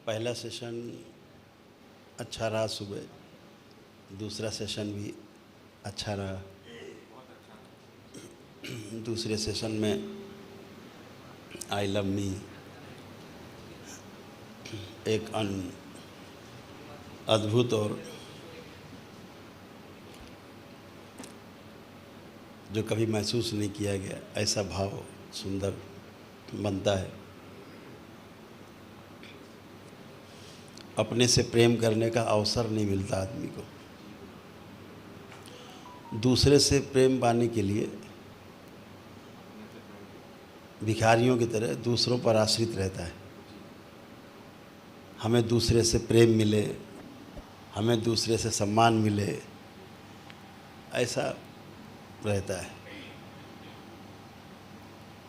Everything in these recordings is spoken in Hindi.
पहला सेशन अच्छा रहा सुबह, दूसरा सेशन भी अच्छा रहा। दूसरे सेशन में आई लव मी एक अद्भुत और जो कभी महसूस नहीं किया गया ऐसा भाव सुंदर बनता है। अपने से प्रेम करने का अवसर नहीं मिलता आदमी को। दूसरे से प्रेम पाने के लिए भिखारियों की तरह दूसरों पर आश्रित रहता है। हमें दूसरे से प्रेम मिले, हमें दूसरे से सम्मान मिले, ऐसा रहता है।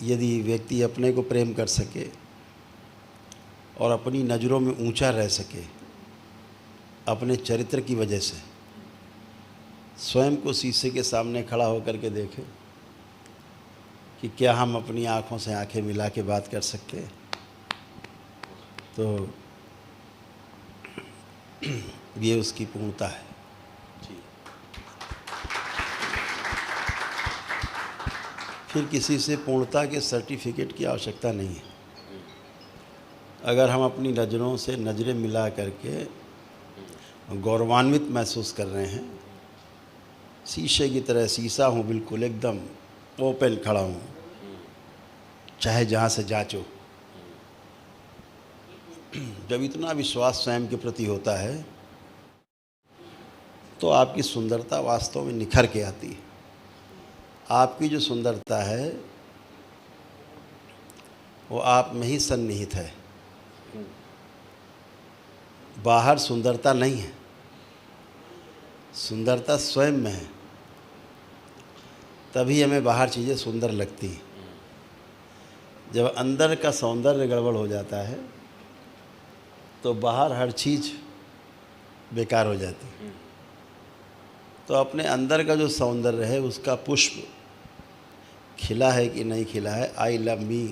यदि व्यक्ति अपने को प्रेम कर सके और अपनी नज़रों में ऊंचा रह सके, अपने चरित्र की वजह से स्वयं को शीशे के सामने खड़ा होकर के देखे कि क्या हम अपनी आँखों से आंखें मिला के बात कर सकते हैं, तो ये उसकी पूर्णता है। जी। फिर किसी से पूर्णता के सर्टिफिकेट की आवश्यकता नहीं है। अगर हम अपनी नज़रों से नज़रें मिला करके गौरवान्वित महसूस कर रहे हैं, शीशे की तरह शीशा हूँ, बिल्कुल एकदम ओपन खड़ा हूँ, चाहे जहाँ से जांचो। जब इतना विश्वास स्वयं के प्रति होता है तो आपकी सुंदरता वास्तव में निखर के आती है। आपकी जो सुंदरता है वो आप में ही सन्निहित है। बाहर सुंदरता नहीं है, सुंदरता स्वयं में है। तभी हमें बाहर चीज़ें सुंदर लगती हैं। जब अंदर का सौंदर्य गड़बड़ हो जाता है तो बाहर हर चीज़ बेकार हो जाती है। तो अपने अंदर का जो सौंदर्य है उसका पुष्प खिला है कि नहीं खिला है, आई लव मी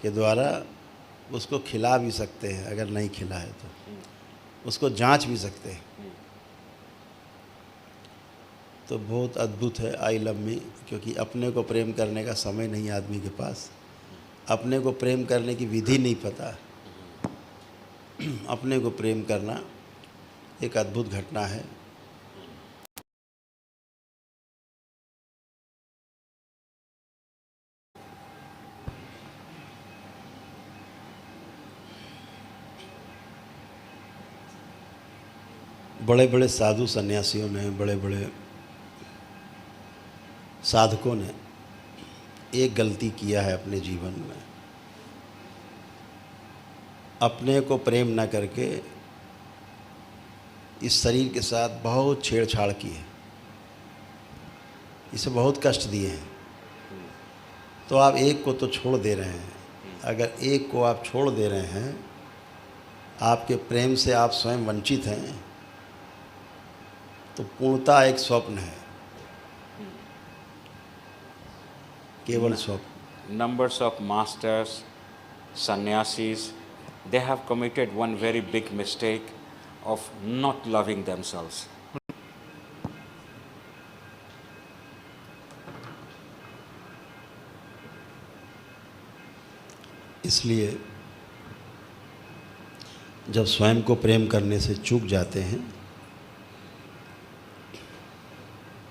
के द्वारा उसको खिला भी सकते हैं। अगर नहीं खिला है तो उसको जांच भी सकते हैं। तो बहुत अद्भुत है आई लव मी, क्योंकि अपने को प्रेम करने का समय नहीं आदमी के पास, अपने को प्रेम करने की विधि नहीं पता। अपने को प्रेम करना एक अद्भुत घटना है। बड़े बड़े साधु सन्यासियों ने, बड़े बड़े साधकों ने एक गलती किया है अपने जीवन में। अपने को प्रेम न करके इस शरीर के साथ बहुत छेड़छाड़ की है, इसे बहुत कष्ट दिए हैं। तो आप एक को तो छोड़ दे रहे हैं। अगर एक को आप छोड़ दे रहे हैं, आपके प्रेम से आप स्वयं वंचित हैं, तो पूर्णता एक स्वप्न है, केवल स्वप्न। Numbers of masters, sannyasis, they have committed one very big mistake of not loving themselves. इसलिए जब स्वयं को प्रेम करने से चूक जाते हैं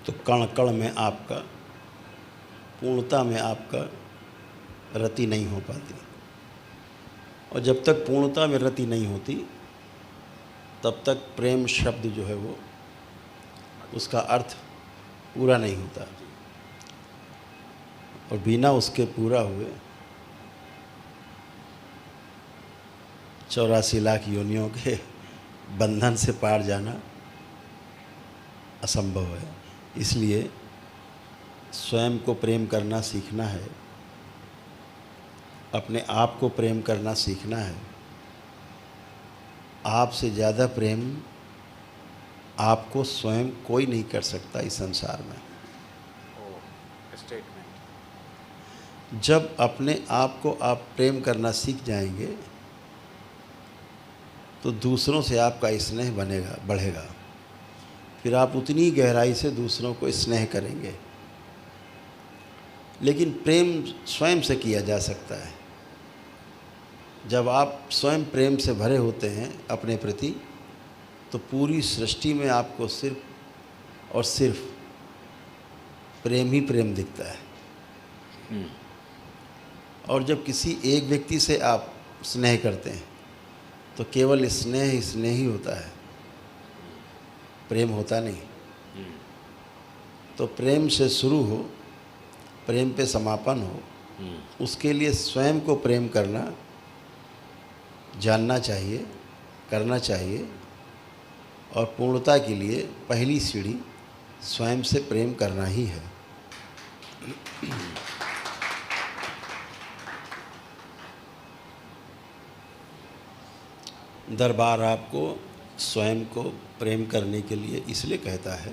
तो कण कण में आपका, पूर्णता में आपका रति नहीं हो पाती। और जब तक पूर्णता में रति नहीं होती तब तक प्रेम शब्द जो है वो, उसका अर्थ पूरा नहीं होता। और बिना उसके पूरा हुए 84 लाख योनियों के बंधन से पार जाना असंभव है। इसलिए स्वयं को प्रेम करना सीखना है, अपने आप को प्रेम करना सीखना है। आपसे ज़्यादा प्रेम आपको स्वयं कोई नहीं कर सकता इस संसार में। जब अपने आप को आप प्रेम करना सीख जाएंगे तो दूसरों से आपका स्नेह बनेगा, बढ़ेगा। फिर आप उतनी गहराई से दूसरों को स्नेह करेंगे। लेकिन प्रेम स्वयं से किया जा सकता है। जब आप स्वयं प्रेम से भरे होते हैं अपने प्रति, तो पूरी सृष्टि में आपको सिर्फ और सिर्फ प्रेम ही प्रेम दिखता है। और जब किसी एक व्यक्ति से आप स्नेह करते हैं तो केवल स्नेह ही स्नेह ही होता है, प्रेम होता नहीं। तो प्रेम से शुरू हो, प्रेम पे समापन हो, उसके लिए स्वयं को प्रेम करना जानना चाहिए, करना चाहिए। और पूर्णता के लिए पहली सीढ़ी स्वयं से प्रेम करना ही है। दरबार आपको स्वयं को प्रेम करने के लिए इसलिए कहता है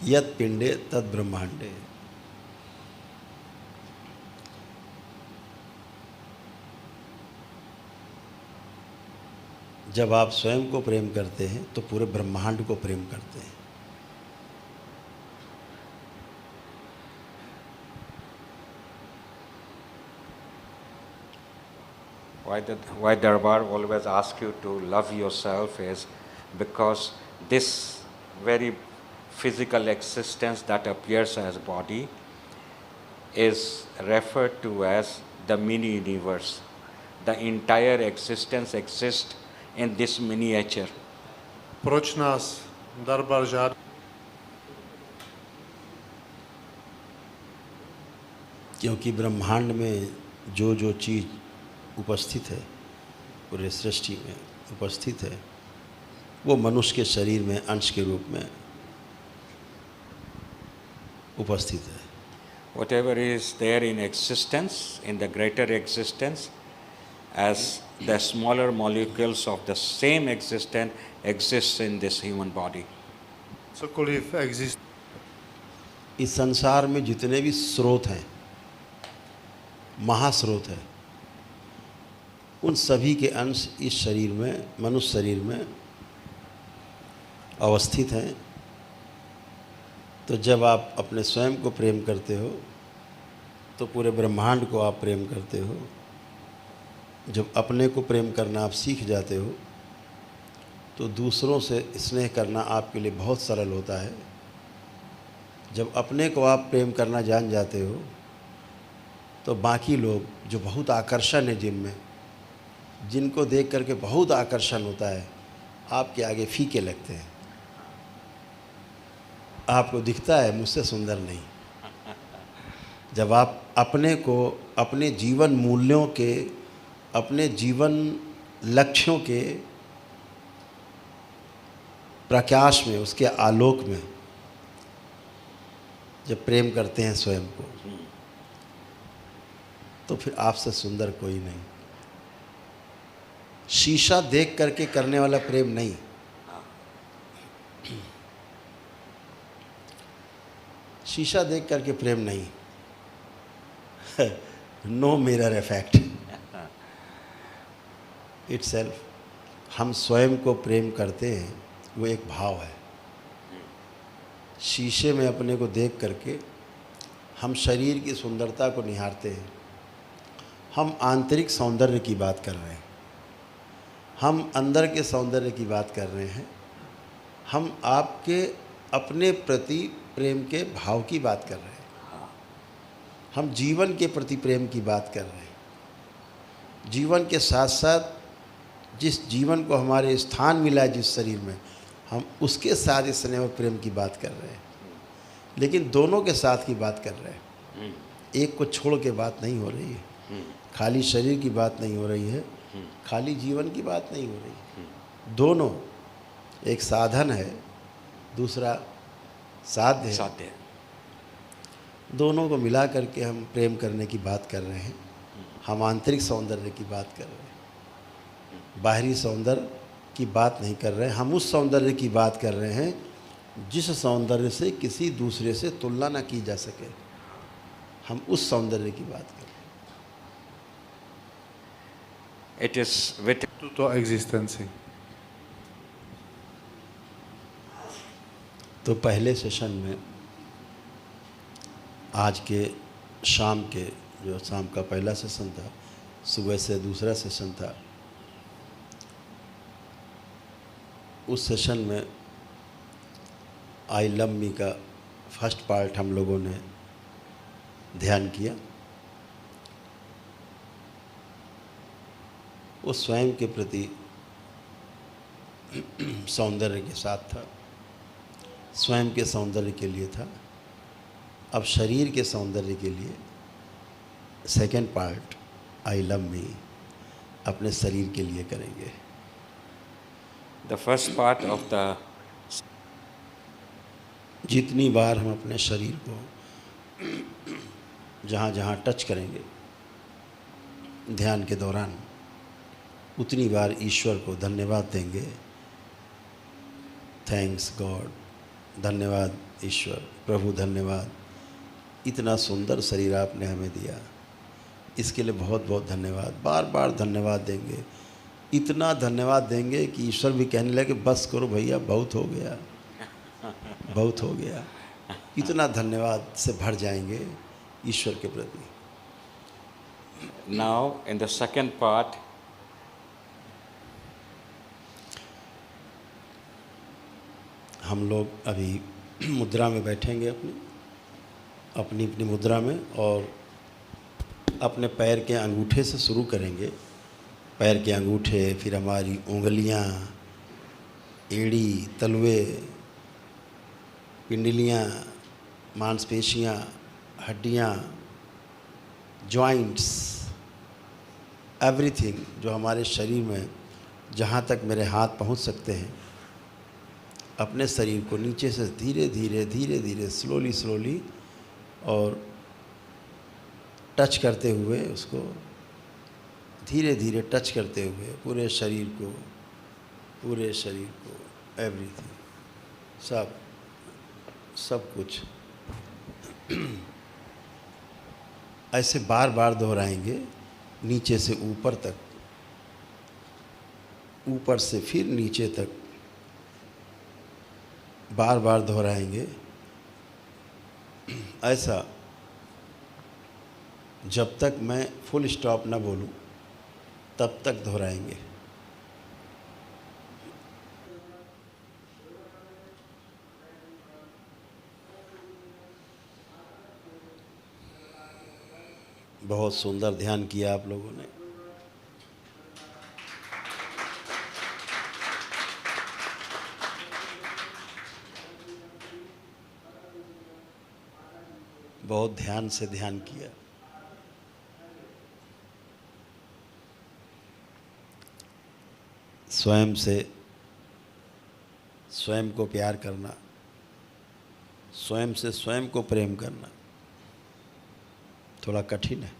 यत् पिंडे तद ब्रह्मांडे। जब आप स्वयं को प्रेम करते हैं तो पूरे ब्रह्मांड को प्रेम करते हैं। Why Darbar always asks you to love yourself is because this very physical existence that appears as body is referred to as the mini universe. The entire existence exists in this miniature. Proč nás Darbar žádá? क्योंकि ब्रह्मांड में जो जो चीज़ उपस्थित है, पूरे सृष्टि में उपस्थित है, वो मनुष्य के शरीर में अंश के रूप में उपस्थित है। Whatever is there in existence, in the greater existence, as the smaller molecules of the same existence exists in this human body. Cokoliv existuje. इस संसार में जितने भी स्रोत हैं, महास्रोत है, उन सभी के अंश इस शरीर में, मनुष्य शरीर में अवस्थित हैं। तो जब आप अपने स्वयं को प्रेम करते हो तो पूरे ब्रह्मांड को आप प्रेम करते हो। जब अपने को प्रेम करना आप सीख जाते हो तो दूसरों से स्नेह करना आपके लिए बहुत सरल होता है। जब अपने को आप प्रेम करना जान जाते हो तो बाकी लोग जो बहुत आकर्षण है जिनमें, जिनको देख करके बहुत आकर्षण होता है, आपके आगे फीके लगते हैं। आपको दिखता है मुझसे सुंदर नहीं। जब आप अपने को अपने जीवन मूल्यों के, अपने जीवन लक्ष्यों के प्रकाश में, उसके आलोक में जब प्रेम करते हैं स्वयं को, तो फिर आपसे सुंदर कोई नहीं। शीशा देख करके करने वाला प्रेम नहीं। शीशा देख करके प्रेम नहीं। No mirror effect itself. हम स्वयं को प्रेम करते हैं, वो एक भाव है। शीशे में अपने को देख करके हम शरीर की सुंदरता को निहारते हैं। हम आंतरिक सौंदर्य की बात कर रहे हैं, हम अंदर के सौंदर्य की बात कर रहे हैं, हम आपके अपने प्रति प्रेम के भाव की बात कर रहे हैं, हम जीवन के प्रति प्रेम की बात कर रहे हैं। जीवन के साथ साथ जिस जीवन को हमारे स्थान मिला है जिस शरीर में, हम उसके साथ इस स्नेह और प्रेम की बात कर रहे हैं। लेकिन दोनों के साथ की बात कर रहे हैं, एक को छोड़ के बात नहीं हो रही है। खाली शरीर की बात नहीं हो रही है, खाली जीवन की बात नहीं हो रही है। दोनों, एक साधन है, दूसरा साध्य है। दोनों को मिला करके हम प्रेम करने की बात कर रहे हैं। हम आंतरिक सौंदर्य की बात कर रहे हैं, बाहरी सौंदर्य की बात नहीं कर रहे हैं। हम उस सौंदर्य की बात कर रहे हैं जिस सौंदर्य से किसी दूसरे से तुलना ना की जा सके, हम उस सौंदर्य की बात करें। It is with tuto existenci. तो पहले सेशन में, आज के शाम के, जो शाम का पहला सेशन था, सुबह से दूसरा सेशन था, उस सेशन में आई लव मी का फर्स्ट पार्ट हम लोगों ने ध्यान किया। वो स्वयं के प्रति सौंदर्य के साथ था, स्वयं के सौंदर्य के लिए था। अब शरीर के सौंदर्य के लिए second part I love me अपने शरीर के लिए करेंगे। the first part of the जितनी बार हम अपने शरीर को जहाँ जहाँ टच करेंगे ध्यान के दौरान, उतनी बार ईश्वर को धन्यवाद देंगे। थैंक्स गॉड, धन्यवाद ईश्वर, प्रभु धन्यवाद, इतना सुंदर शरीर आपने हमें दिया, इसके लिए बहुत बहुत धन्यवाद। बार बार धन्यवाद देंगे, इतना धन्यवाद देंगे कि ईश्वर भी कहने लगे बस करो भैया, बहुत हो गया, बहुत हो गया। इतना धन्यवाद से भर जाएंगे ईश्वर के प्रति। now in the second part हम लोग अभी मुद्रा में बैठेंगे, अपनी अपनी मुद्रा में, और अपने पैर के अंगूठे से शुरू करेंगे। पैर के अंगूठे, फिर हमारी उंगलियां, एड़ी, तलवे, पिंडलियां, मांसपेशियां, हड्डियां, जॉइंट्स, एवरीथिंग जो हमारे शरीर में जहाँ तक मेरे हाथ पहुँच सकते हैं, अपने शरीर को नीचे से धीरे धीरे धीरे धीरे स्लोली स्लोली और टच करते हुए, उसको धीरे धीरे टच करते हुए पूरे शरीर को, पूरे शरीर को, एवरीथिंग, सब कुछ ऐसे बार बार दोहराएंगे, नीचे से ऊपर तक, ऊपर से फिर नीचे तक बार बार दोहराएंगे। ऐसा जब तक मैं फुल स्टॉप ना बोलूं तब तक दोहराएंगे। बहुत सुंदर ध्यान किया आप लोगों ने। बहुत ध्यान से ध्यान किया। स्वयं से स्वयं को प्यार करना, स्वयं से स्वयं को प्रेम करना थोड़ा कठिन है,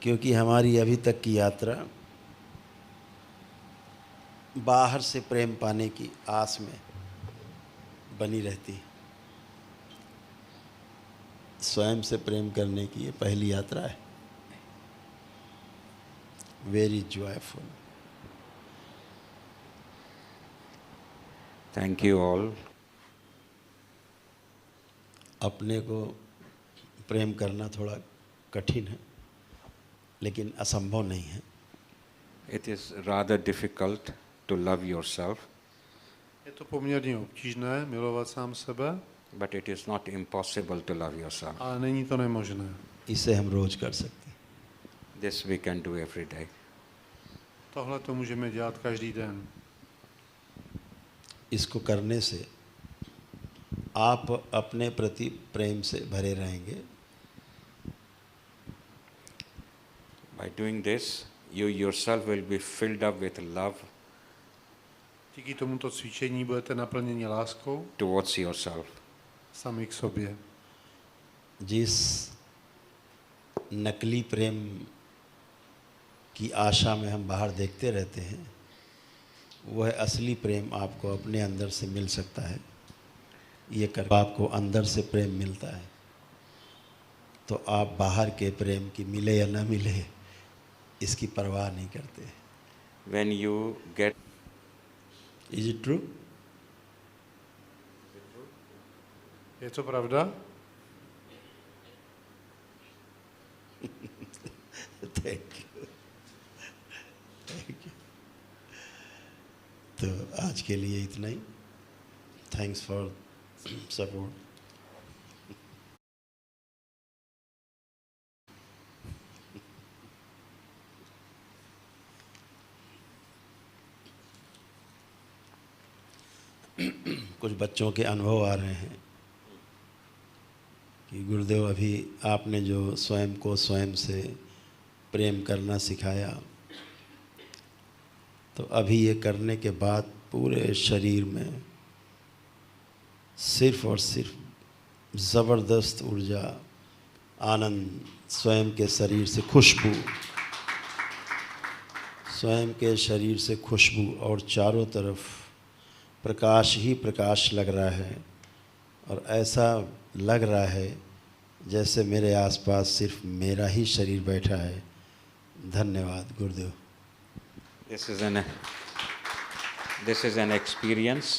क्योंकि हमारी अभी तक की यात्रा बाहर से प्रेम पाने की आस में बनी रहती है। स्वयं से प्रेम करने की ये पहली यात्रा है। Very joyful. thank you all. अपने को प्रेम करना थोड़ा कठिन है, लेकिन असंभव नहीं है। It is rather difficult to love yourself, Je to poměrně obtížné milovat sám sebe, but it is not impossible to love yourself. ale není to nemožné. इसे हम रोज कर सकते हैं। This we can do every day. Tohle to můžeme dělat každý den. इसको करने से आप अपने प्रति प्रेम से भरे रहेंगे। By doing this, you yourself will be filled up with love Díky tomuto cvičení budete naplněni láskou towards yourself. sami k sobě. जिस नकली प्रेम की आशा में हम बाहर देखते रहते हैं, वह असली प्रेम आपको अपने अंदर से मिल सकता है। ये कर आपको अंदर से प्रेम मिलता है तो आप बाहर के प्रेम की मिले या ना मिले इसकी परवाह नहीं करते। When you get is it true? Je to pravda? Thank you, thank you. तो आज के लिए इतना ही। Thanks for support. कुछ बच्चों के अनुभव आ रहे हैं कि गुरुदेव अभी आपने जो स्वयं को स्वयं से प्रेम करना सिखाया, तो अभी ये करने के बाद पूरे शरीर में सिर्फ और सिर्फ ज़बरदस्त ऊर्जा, आनंद, स्वयं के शरीर से खुशबू, स्वयं के शरीर से खुशबू और चारों तरफ प्रकाश ही प्रकाश लग रहा है। और ऐसा लग रहा है जैसे मेरे आसपास सिर्फ मेरा ही शरीर बैठा है। धन्यवाद गुरुदेव। this is an experience